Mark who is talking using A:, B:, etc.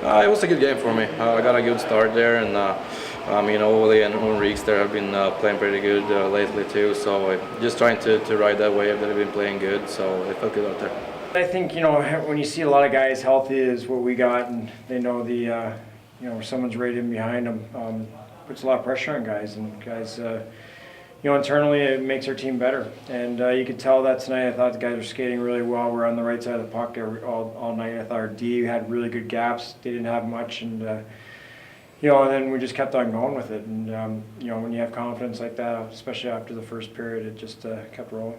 A: It was a good game for me. I got a good start there, and Oglevie and Amerks there have been playing pretty good lately too. So just trying to ride that wave that have been playing good. So it felt good out there.
B: I think when you see a lot of guys healthy is what we got, and they know someone's right in behind them, puts a lot of pressure on guys, and guys. Internally it makes our team better, and you could tell that tonight. I thought the guys were skating really well. We're on the right side of the puck all night. I thought our D had really good gaps. They didn't have much, and and then we just kept on going with it. And when you have confidence like that, especially after the first period, it just kept rolling.